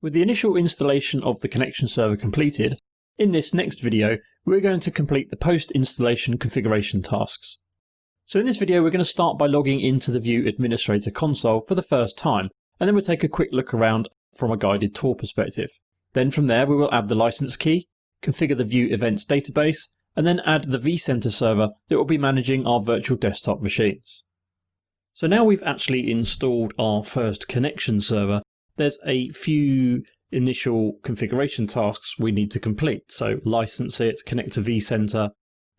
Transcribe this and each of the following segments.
With the initial installation of the connection server completed, in this next video we're going to complete the post-installation configuration tasks. So in this video we're going to start by logging into the View Administrator console for the first time, and then we'll take a quick look around from a guided tour perspective. Then from there we will add the license key, configure the View Events database, and then add the vCenter server that will be managing our virtual desktop machines. So now we've actually installed our first connection server, there's a few initial configuration tasks we need to complete. So license it, connect to vCenter,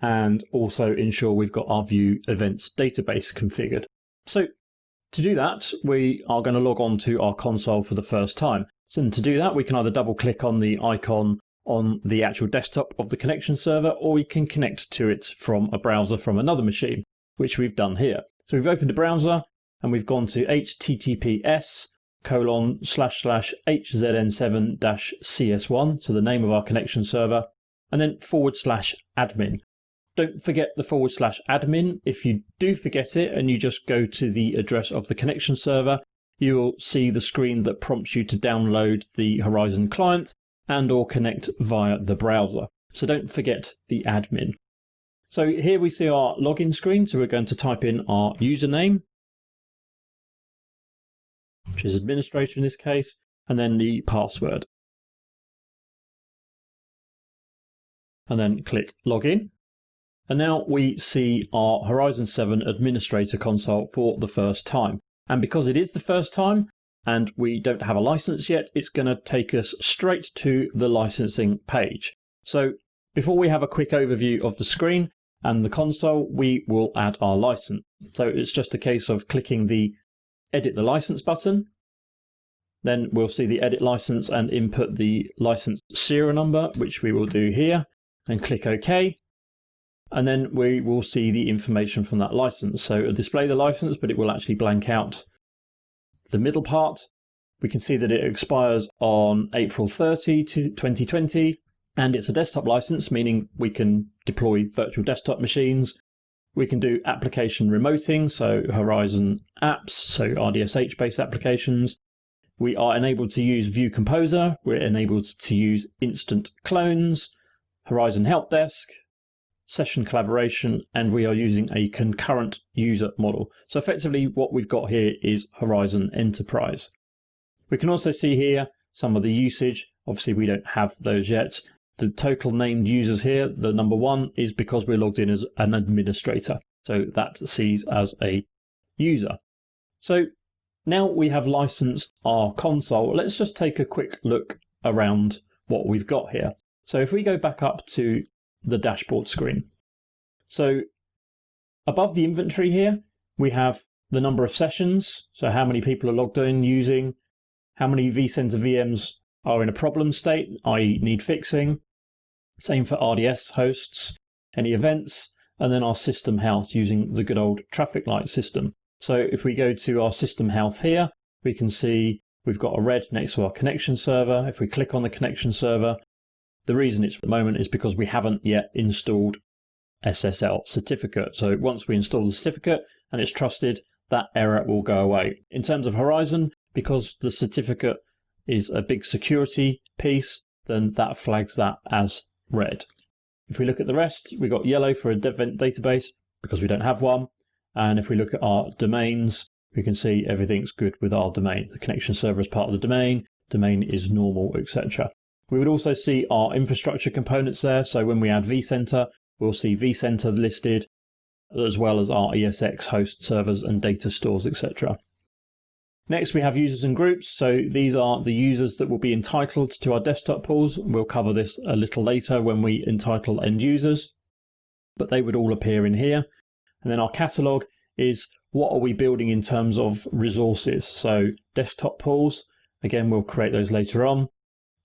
and also ensure we've got our View Events database configured. So to do that, we are going to log on to our console for the first time. So to do that, we can either double click on the icon on the actual desktop of the connection server, or we can connect to it from a browser from another machine, which we've done here. So we've opened a browser and we've gone to https://hzn7-cs1, so the name of our connection server, and then /admin. Don't forget the /admin. If you do forget it and you just go to the address of the connection server, you will see the screen that prompts you to download the Horizon client and or connect via the browser. So don't forget the admin. So here we see our login screen, so we're going to type in our username, which is administrator in this case, and then the password. And then click login. And now we see our Horizon 7 administrator console for the first time. And because it is the first time and we don't have a license yet, it's going to take us straight to the licensing page. So before we have a quick overview of the screen and the console, we will add our license. So it's just a case of clicking the edit the license button. Then we'll see the edit license and input the license serial number, which we will do here, and click OK. And then we will see the information from that license. So it'll display the license, but it will actually blank out the middle part. We can see that it expires on April 30, 2020, and it's a desktop license, meaning we can deploy virtual desktop machines. We can do application remoting, so Horizon apps, so RDSH based applications. We are enabled to use View Composer. We're enabled to use instant clones, Horizon Help Desk, session collaboration, and we are using a concurrent user model. So effectively what we've got here is Horizon Enterprise. We can also see here some of the usage. Obviously we don't have those yet. The total named users here, the number 1, is because we're logged in as an administrator. So that sees as a user. So now we have licensed our console. Let's just take a quick look around what we've got here. So if we go back up to the dashboard screen. So above the inventory here, we have the number of sessions. So how many people are logged in using, how many vCenter VMs are in a problem state, i.e. need fixing. Same for RDS hosts, any events, and then our system health using the good old traffic light system. So if we go to our system health here, we can see we've got a red next to our connection server. If we click on the connection server, the reason it's at the moment is because we haven't yet installed SSL certificate. So once we install the certificate and it's trusted, that error will go away. In terms of Horizon, because the certificate is a big security piece, then that flags that as red. If we look at the rest, we've got yellow for a event database because we don't have one. And if we look at our domains, we can see everything's good with our domain. The connection server is part of the domain is normal, etc. We would also see our infrastructure components there. So when we add vCenter, we'll see vCenter listed, as well as our ESX host servers and data stores, etc. Next, we have users and groups. So these are the users that will be entitled to our desktop pools. We'll cover this a little later when we entitle end users, but they would all appear in here. And then our catalog is what are we building in terms of resources. So desktop pools, again, we'll create those later on.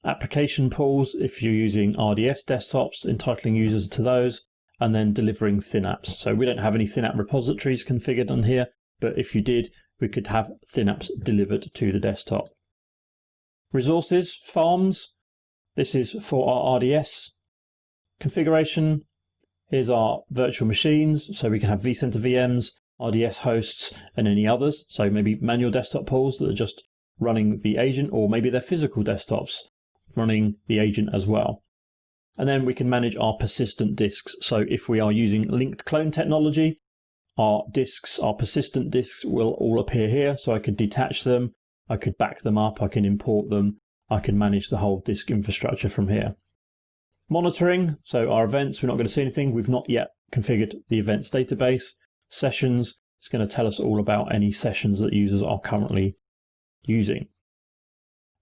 Application pools, if you're using RDS desktops, entitling users to those, and then delivering ThinApps. So we don't have any ThinApp repositories configured on here, but if you did, we could have ThinApps delivered to the desktop. Resources, farms, this is for our RDS configuration. Here's our virtual machines, so we can have vCenter VMs, RDS hosts, and any others. So maybe manual desktop pools that are just running the agent, or maybe they're physical desktops running the agent as well. And then we can manage our persistent disks. So if we are using linked clone technology, our disks, our persistent disks will all appear here. So I could detach them, I could back them up, I can import them, I can manage the whole disk infrastructure from here. Monitoring, so our events, we're not going to see anything. We've not yet configured the events database. Sessions, it's going to tell us all about any sessions that users are currently using.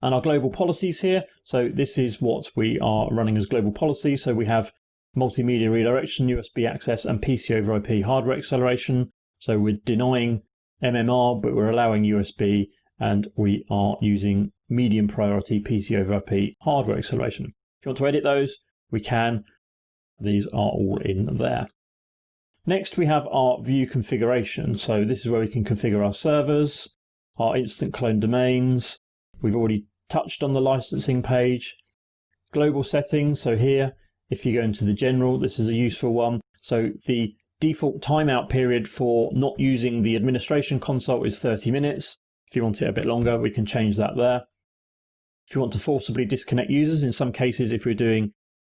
And our global policies here, so this is what we are running as global policy. So we have multimedia redirection, USB access, and PC over IP hardware acceleration. So we're denying MMR, but we're allowing USB, and we are using medium priority PC over IP hardware acceleration. If you want to edit those, we can. These are all in there. Next, we have our view configuration. So this is where we can configure our servers, our instant clone domains. We've already touched on the licensing page. Global settings. So here, if you go into the general, this is a useful one. So the default timeout period for not using the administration console is 30 minutes. If you want it a bit longer, we can change that there. If you want to forcibly disconnect users, in some cases, if you're doing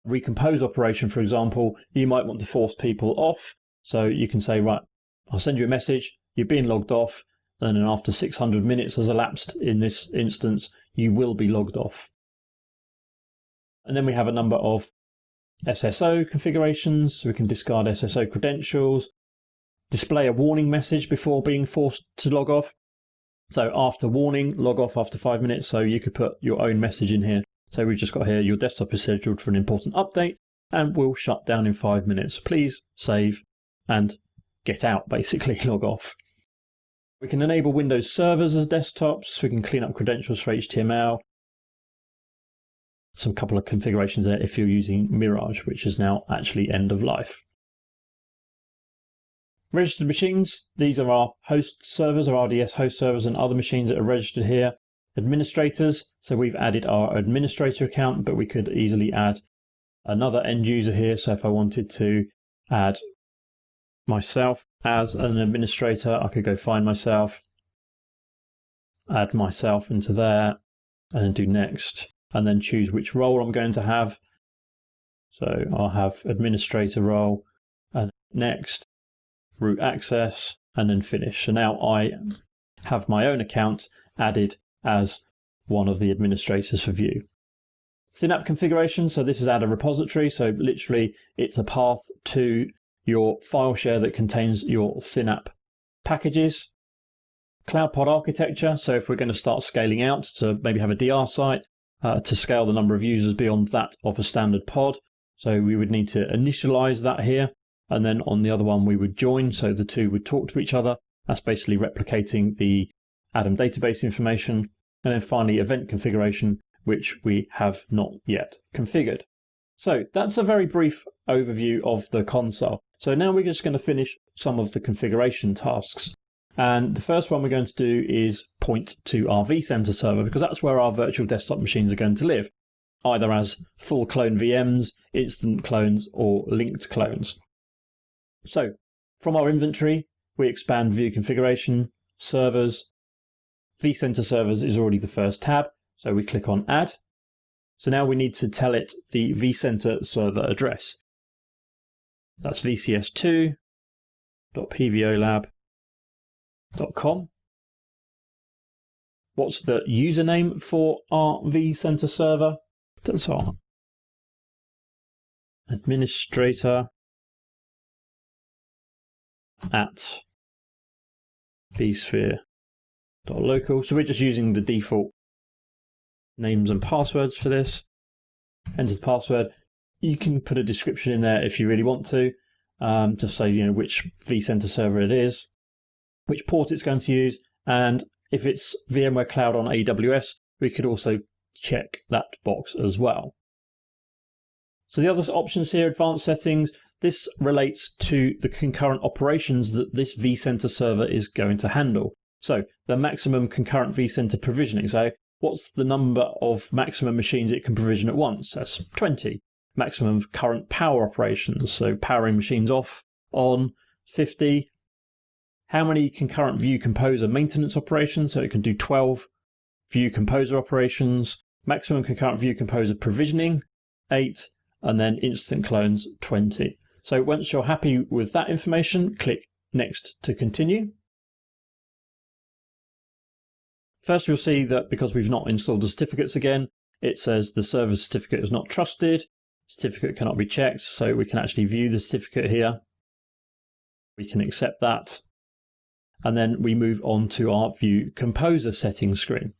recompose operation, for example, you might want to force people off. So you can say, right, I'll send you a message, you're being logged off, and then after 600 minutes has elapsed in this instance, you will be logged off. And then we have a number of SSO configurations. So we can discard SSO credentials, display a warning message before being forced to log off. So after warning, log off after 5 minutes. So you could put your own message in here. So we've just got here, your desktop is scheduled for an important update and will shut down in 5 minutes. Please save and get out, basically, log off. We can enable Windows servers as desktops. We can clean up credentials for HTML. Some couple of configurations there if you're using Mirage, which is now actually end of life. Registered machines, these are our host servers, our RDS host servers, and other machines that are registered here. Administrators, so we've added our administrator account, but we could easily add another end user here. So if I wanted to add myself as an administrator, I could go find myself, add myself into there, and then do next, and then choose which role I'm going to have. So I'll have administrator role, and next, root access, and then finish. So now I have my own account added as one of the administrators for Vue. ThinApp configuration, so this is add a repository, so literally it's a path to your file share that contains your ThinApp packages. Cloud pod architecture, so if we're going to start scaling out to maybe have a DR site to scale the number of users beyond that of a standard pod, so we would need to initialize that here, and then on the other one we would join, so the two would talk to each other. That's basically replicating the Adam database information. And then finally, event configuration, which we have not yet configured. So that's a very brief overview of the console. So now we're just going to finish some of the configuration tasks. And the first one we're going to do is point to our vCenter server, because that's where our virtual desktop machines are going to live, either as full clone VMs, instant clones, or linked clones. So from our inventory, we expand view configuration, servers. vCenter servers is already the first tab, so we click on add. So now we need to tell it the vCenter server address. That's vcs2.pvolab.com. What's the username for our vCenter server? That's our administrator at vSphere.local. So we're just using the default names and passwords for this. Enter the password. You can put a description in there if you really want to, just say which vCenter server it is, which port it's going to use, and if it's VMware Cloud on AWS, we could also check that box as well. So the other options here, advanced settings, this relates to the concurrent operations that this vCenter server is going to handle. So the maximum concurrent vCenter provisioning. So what's the number of maximum machines it can provision at once? That's 20. Maximum current power operations. So powering machines off, on, 50. How many concurrent Vue Composer maintenance operations? So it can do 12 view composer operations, maximum concurrent view composer provisioning, 8, and then instant clones, 20. So once you're happy with that information, click Next to continue. First, you'll see that because we've not installed the certificates again, it says the server certificate is not trusted, certificate cannot be checked, so we can actually view the certificate here. We can accept that. And then we move on to our View Composer settings screen.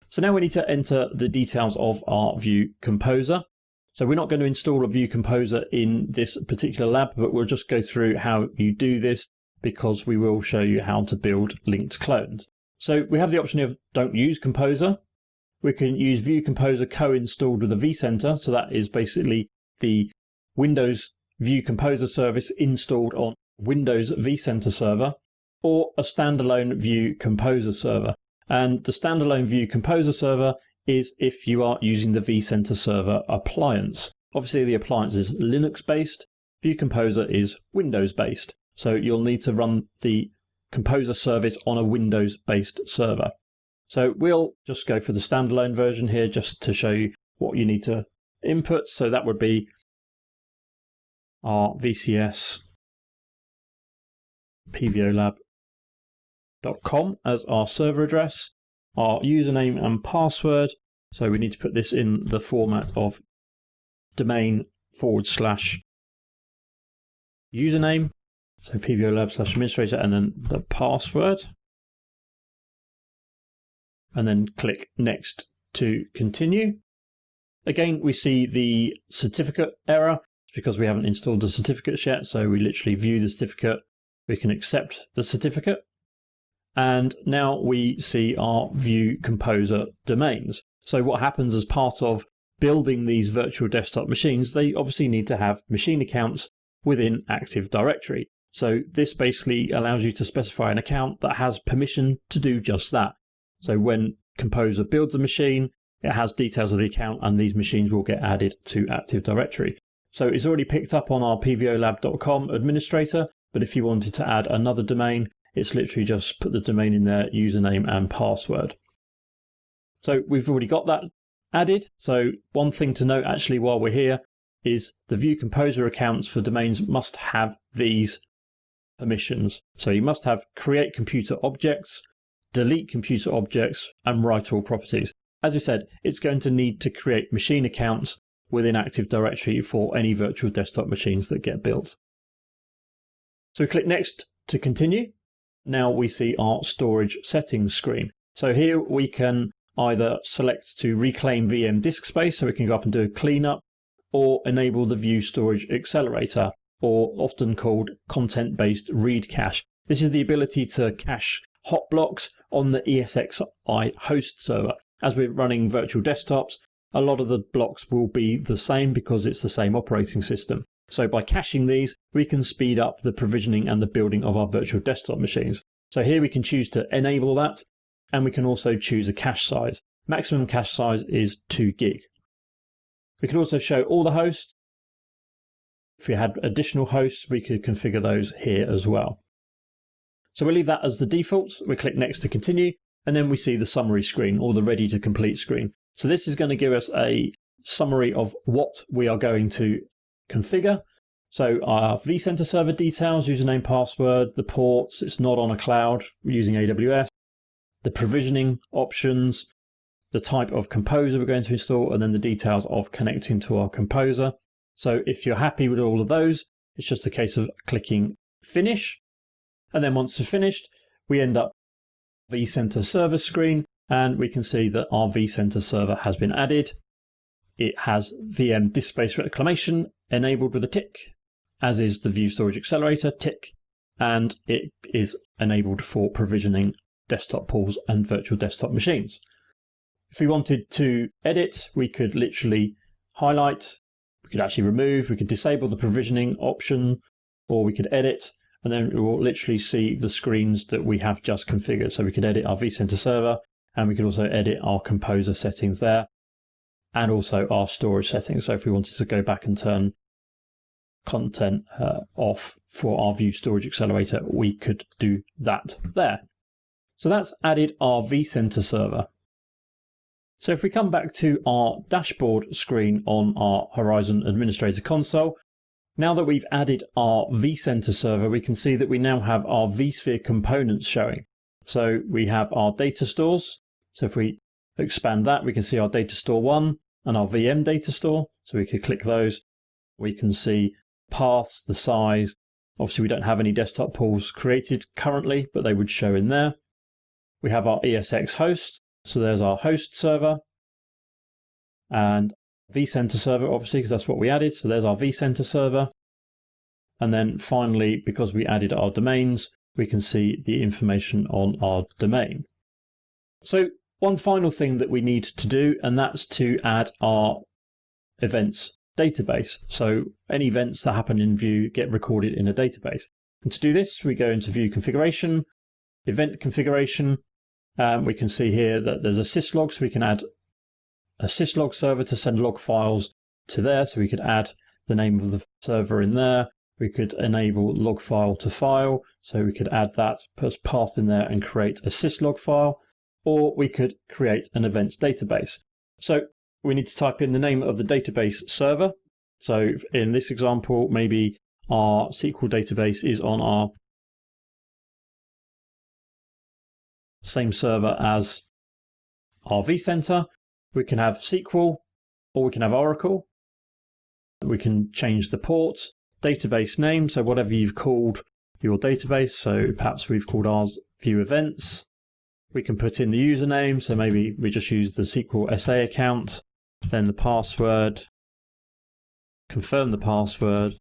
So now we need to enter the details of our View Composer. So we're not going to install a View Composer in this particular lab, but we'll just go through how you do this because we will show you how to build linked clones. So we have the option of don't use Composer. We can use View Composer co-installed with a vCenter. So that is basically the Windows View Composer service installed on Windows vCenter server, or a standalone View Composer server. And the standalone View Composer server is if you are using the vCenter server appliance. Obviously the appliance is Linux based, View Composer is Windows based. So you'll need to run the Composer service on a Windows based server. So we'll just go for the standalone version here just to show you what you need to input. So that would be our VCS pvolab.com as our server address, our username and password. So we need to put this in the format of domain/username. So pvolab/administrator and then the password. And then click Next to continue. Again, we see the certificate error because we haven't installed the certificates yet. So we literally view the certificate. We can accept the certificate. And now we see our View Composer domains. So what happens as part of building these virtual desktop machines, they obviously need to have machine accounts within Active Directory. So this basically allows you to specify an account that has permission to do just that. So when Composer builds a machine, it has details of the account and these machines will get added to Active Directory. So it's already picked up on our pvolab.com administrator, but if you wanted to add another domain, it's literally just put the domain in there, username and password. So we've already got that added. So one thing to note actually while we're here is the View Composer accounts for domains must have these permissions. So you must have create computer objects, delete computer objects, and write all properties. As we said, it's going to need to create machine accounts within Active Directory for any virtual desktop machines that get built. So we click Next to continue. Now we see our storage settings screen. So here we can either select to reclaim VM disk space, so we can go up and do a cleanup, or enable the View Storage Accelerator, or often called content-based read cache. This is the ability to cache hot blocks on the ESXi host server. As we're running virtual desktops, a lot of the blocks will be the same because it's the same operating system. So by caching these, we can speed up the provisioning and the building of our virtual desktop machines. So here we can choose to enable that, and we can also choose a cache size. Maximum cache size is 2 gig. We can also show all the hosts. If we had additional hosts, we could configure those here as well. So we'll leave that as the defaults. We click Next to continue, and then we see the summary screen or the ready to complete screen. So this is going to give us a summary of what we are going to configure. So our vCenter server details, username, password, the ports, it's not on a cloud, we're using AWS, the provisioning options, the type of composer we're going to install, and then the details of connecting to our composer. So if you're happy with all of those, it's just a case of clicking finish. And then once it's finished, we end up vCenter server screen, and we can see that our vCenter server has been added. It has VM disk space reclamation enabled with a tick, as is the View Storage Accelerator tick, and it is enabled for provisioning desktop pools and virtual desktop machines. If we wanted to edit, we could literally highlight, we could actually remove, we could disable the provisioning option, or we could edit, and then we will literally see the screens that we have just configured. So we could edit our vCenter server, and we could also edit our composer settings there, and also our storage settings. So if we wanted to go back and turn content off for our View Storage Accelerator, we could do that there. So that's added our vCenter server. So if we come back to our dashboard screen on our Horizon Administrator console, now that we've added our vCenter server, we can see that we now have our vSphere components showing. So we have our data stores. So if we expand that, we can see our data store 1 and our VM data store. So we could click those. We can see paths, the size. Obviously, we don't have any desktop pools created currently, but they would show in there. We have our ESX host. So there's our host server and vCenter server, obviously, because that's what we added. So there's our vCenter server. And then finally, because we added our domains, we can see the information on our domain. So one final thing that we need to do, and that's to add our events database. So any events that happen in Vue get recorded in a database. And to do this, we go into Vue configuration, event configuration. We can see here that there's a syslog, so we can add a syslog server to send log files to there. So we could add the name of the server in there. We could enable log file to file. So we could add that, put path in there and create a syslog file, or we could create an events database. So we need to type in the name of the database server. So in this example, maybe our SQL database is on our same server as our vCenter. We can have SQL or we can have Oracle. We can change the port, database name, so whatever you've called your database. So perhaps we've called ours Vue Events. We can put in the username, so maybe we just use the SQL SA account, then the password, confirm the password,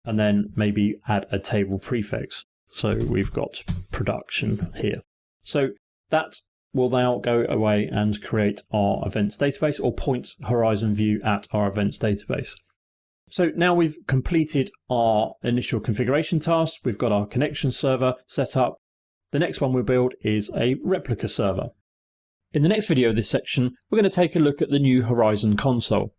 and then maybe add a table prefix. So we've got production here. So that will now go away and create our events database or point Horizon Vue at our events database. So now we've completed our initial configuration task. We've got our connection server set up. The next one we'll build is a replica server. In the next video of this section, we're going to take a look at the new Horizon console.